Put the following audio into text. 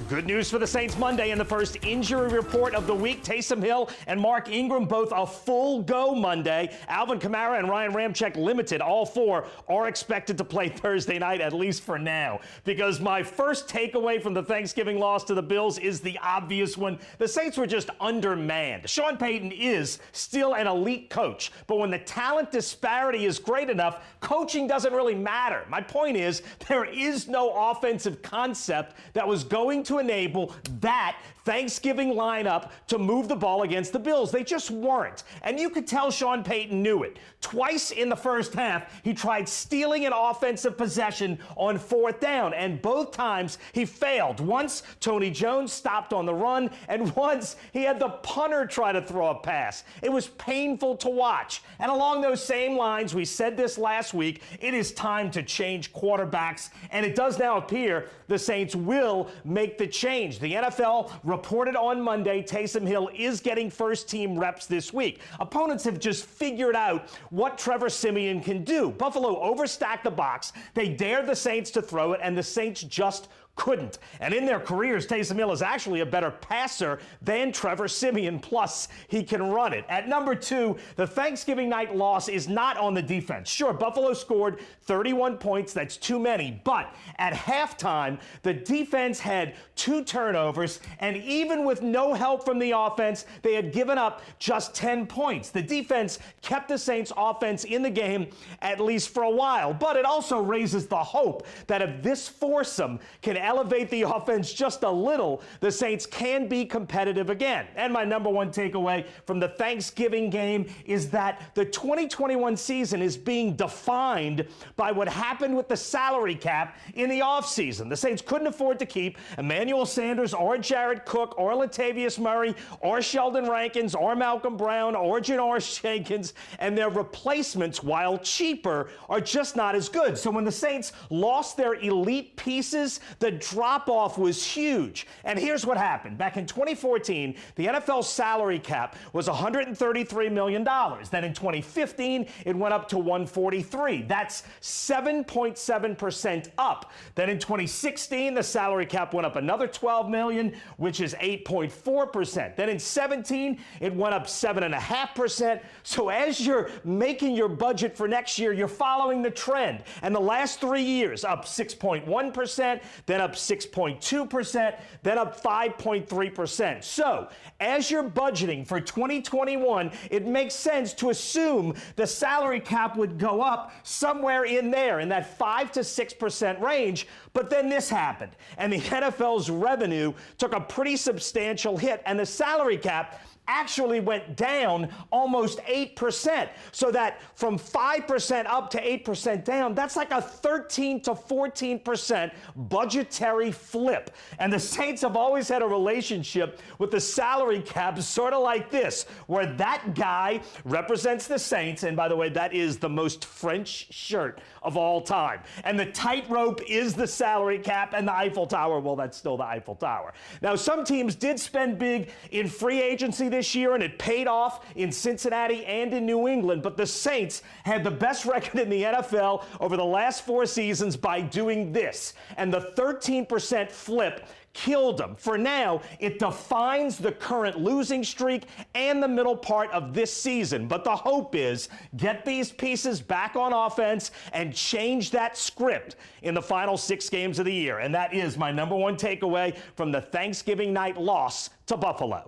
Good news for the Saints Monday in the first injury report of the week. Taysom Hill and Mark Ingram both a full go Monday. Alvin Kamara and Ryan Ramczyk limited. All four are expected to play Thursday night, at least for now. Because my first takeaway from the Thanksgiving loss to the Bills is the obvious one. The Saints were just undermanned. Sean Payton is still an elite coach, but when the talent disparity is great enough, coaching doesn't really matter. My point is, there is no offensive concept that was going to enable that Thanksgiving lineup to move the ball against the Bills. They just weren't. And you could tell Sean Payton knew it. Twice in the first half, he tried stealing an offensive possession on fourth down, and both times he failed. Once, Tony Jones stopped on the run, and once he had the punter try to throw a pass. It was painful to watch. And along those same lines, we said this last week, it is time to change quarterbacks, and it does now appear the Saints will make the change. The NFL reported on Monday Taysom Hill is getting first-team reps this week. Opponents have just figured out what Trevor Siemian can do. Buffalo overstacked the box. They dared the Saints to throw it, and the Saints just couldn't. And in their careers, Taysom Hill is actually a better passer than Trevor Siemian, plus he can run it. At number 2, the Thanksgiving night loss is not on the defense. Sure, Buffalo scored 31 points, that's too many, but at halftime, the defense had 2 turnovers, and even with no help from the offense, they had given up just 10 points. The defense kept the Saints' offense in the game, at least for a while, but it also raises the hope that if this foursome can elevate the offense just a little, the Saints can be competitive again. And my number one takeaway from the Thanksgiving game is that the 2021 season is being defined by what happened with the salary cap in the offseason. The Saints couldn't afford to keep Emmanuel Sanders or Jared Cook or Latavius Murray or Sheldon Rankins or Malcolm Brown or Janoris Jenkins, and their replacements, while cheaper, are just not as good. So when the Saints lost their elite pieces, the drop-off was huge. And here's what happened. Back in 2014, the NFL salary cap was $133 million. Then in 2015, it went up to $143. That's 7.7% up. Then in 2016, the salary cap went up another $12 million, which is 8.4%. Then in 17, it went up 7.5%. So as you're making your budget for next year, you're following the trend. And the last 3 years, up 6.1%, then up 6.2%, then up 5.3%. So, as you're budgeting for 2021, it makes sense to assume the salary cap would go up somewhere in there, in that 5 to 6% range. But then this happened, and the NFL's revenue took a pretty substantial hit, and the salary cap actually went down almost 8%. So that from 5% up to 8% down, that's like a 13 to 14% budgetary flip. And the Saints have always had a relationship with the salary cap sort of like this, where that guy represents the Saints, and by the way, that is the most French shirt of all time. And the tightrope is the salary cap, and the Eiffel Tower, well, that's still the Eiffel Tower. Now, some teams did spend big in free agency this year, and it paid off in Cincinnati and in New England, but the Saints had the best record in the NFL over the last 4 seasons by doing this, and the 13% flip killed them. For now, it defines the current losing streak and the middle part of this season. But the hope is get these pieces back on offense and change that script in the final 6 games of the year. And that is my number one takeaway from the Thanksgiving night loss to Buffalo.